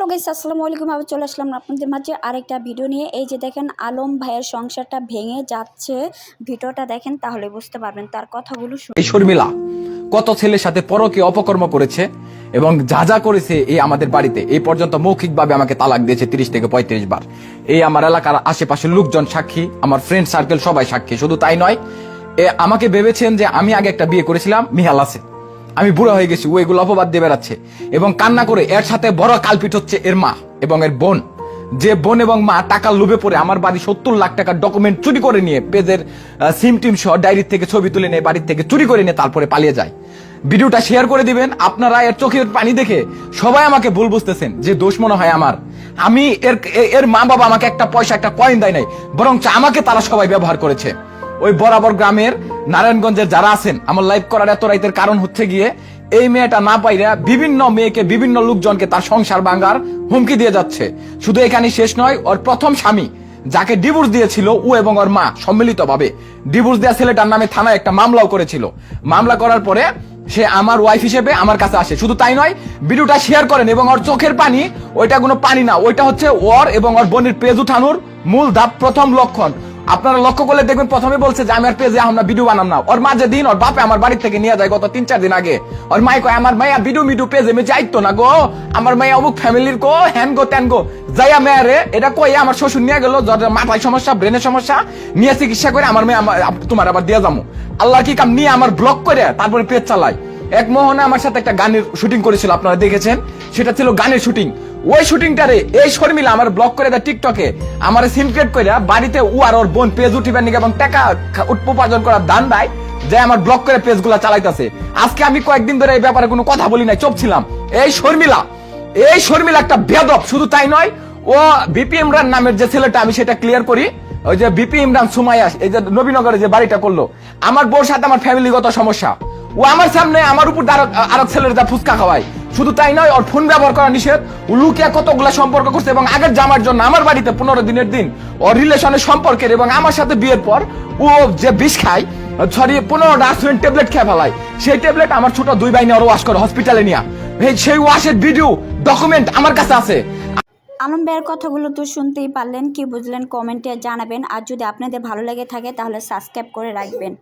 Hello guys, আসসালামু আলাইকুম। আমি চলে আসলাম আপনাদের মাঝে আরেকটা ভিডিও নিয়ে। এই যে দেখেন, আলম ভাইয়ের সংসারটা ভেঙে যাচ্ছে। ভিডিওটা দেখেন তাহলে বুঝতে পারবেন, তার কথাগুলো এই শর্মিলা কত ছেলের সাথে পরকীয় অপকর্ম করেছে এবং যা যা করেছে এই আমাদের বাড়িতে এই পর্যন্ত মৌখিকভাবে আমাকে তালাক দিয়েছে 30 থেকে 35 বার। এই আমার এলাকার আশেপাশের লোকজন সাক্ষী, আমার ফ্রেন্ড সার্কেল সবাই সাক্ষী। শুধু তাই নয়, আমাকে ভেবেছেন যে আমি আগে একটা বিয়ে করেছিলাম মিহাল আছে, আমি বুড়া হয়ে গেছি, ও এগুলো অপবাদ দিয়ে বেড়াচ্ছে এবং কান্না করে। এর সাথে বড় কালপিট হচ্ছে এর মা এবং এর বোন, যে বোন এবং মা টাকার লোভে পড়ে আমার বাড়ি 70 লাখ টাকার ডকুমেন্ট চুরি করে নিয়ে, পেজের সিম টিম সহ ডায়েরি থেকে ছবি তুলে নিয়ে বাড়ির থেকে চুরি করে নিয়ে তারপরে পালিয়ে যায়। ভিডিওটা শেয়ার করে দিবেন। আপনারা এর চোখের পানি দেখে সবাই আমাকে ভুল বুঝতেছেন যে দোষ মনে হয় আমার। আমি এর মা বাবা আমাকে একটা পয়সা, একটা কয়েন দেয় নাই, বরং আমাকে তারা সবাই ব্যবহার করেছে। ওই বরাবর গ্রামের নারায়ণগঞ্জের যারা আছেন, আমার লাইভ করার এত রাইতের কারণ হচ্ছে গিয়ে এই মেয়েটা না পাইরা বিভিন্ন মেয়েকে, বিভিন্ন লোকজনকে তার সংসার ভাঙার হুমকি দিয়ে যাচ্ছে। শুধু এখানে শেষ নয়, ওর প্রথম স্বামী যাকে ডিভোর্স দিয়েছিল, ও এবং ওর মা সম্মিলিতভাবে ডিভোর্স দেওয়া ছেলেটার নামে থানায় একটা মামলাও করেছিল। মামলা করার পরে সে আমার ওয়াইফ হিসেবে আমার কাছে আসে। শুধু তাই নয়, ভিডিওটা শেয়ার করেন এবং ওর চোখের পানি, ওইটা কোনো পানি না, ওইটা হচ্ছে ওর এবং ওর বোনের পেজ উঠানোর মূল ধাপ, প্রথম লক্ষণ। আপনারা লক্ষ্য করলে দেখবেন প্রথমে বলছে যে আমি আর পেজে আমরা ভিডিও বানাম না। ওর মাঝে দিন ওর বাপে আমার বাড়ি থেকে নিয়ে যায় গত 3-4 দিন আগে। ওর মাই কয় আমার মাইয়া ভিডিও মিডিও পেজে মে যাইতো না গো, আমার মাইয়া অমুক ফ্যামিলির গো, হ্যান গো ত্যান গো, যাইয়া মেয়ারে এটা কই আমার শ্বশুর নিয়ে গেল, মাথায় সমস্যা, ব্রেনের সমস্যা নিয়ে চিকিৎসা করে আমার মেয়ে তোমার আবার দিয়ে যাবো। আল্লাহ কি কাম নিয়ে আমার ব্লক করে তারপরে পেজ চালায়। এক মোহনে আমার সাথে একটা গানের শুটিং করেছিল, আপনারা দেখেছেন, সেটা ছিল গানের শুটিং। ওই শুটিংটারে এই শর্মিলা আমার ব্লক করে দেয় টিকটকে, আমার সিম ক্রিয়েট করে বাড়িতে ও আর ওর বোন পেজ উঠিবেন এবং টাকা উপার্জন করার দান দেয়, যে আমার ব্লক করে পেজ গুলা চালাইতেছে। আজকে আমি কয়েকদিন ধরে এই ব্যাপারে কোনো কথা বলি নাই, চুপ ছিলাম। এই শর্মিলা একটা বেয়াদব। শুধু তাই নয়, ও বিপি ইমরান নামের যে ছেলেটা, আমি সেটা ক্লিয়ার করি, ওই যে বিপি ইমরান সুমাইয়া, এই যে নবীনগরে যে বাড়িটা করলো, আমার বউর সাথে আমার ফ্যামিলিগত সমস্যা, ও আমার সামনে আমার উপর আরেক ছেলের যা ফুচকা খাওয়ায়। শুধু তাই নয়, ওর ফোন ব্যবহার করা নিষেধ, ও লুকিয়ে কতগুলা সম্পর্ক করছে এবং আগের জামার জন্য আমার বাড়িতে 15 দিনের দিন ওর রিলেশনের সম্পর্কের এবং আমার সাথে বিয়ের পর ও যে বিষ খায়, সরি 15টা আসুন ট্যাবলেট খেয়ে ফেলায়। সেই ট্যাবলেট আমার ছোট 2 ভাই নিয়ে ওর ওয়াশ করে হসপিটালে নিয়ে, সেই ওয়াশের ভিডিও ডকুমেন্ট আমার কাছে আছে। আলম ভাইয়ের কথাগুলো তো শুনতেই পারলেন, কি বুঝলেন কমেন্টে জানাবেন। আর যদি আপনাদের ভালো লেগে থাকে তাহলে সাবস্ক্রাইব করে রাখবেন।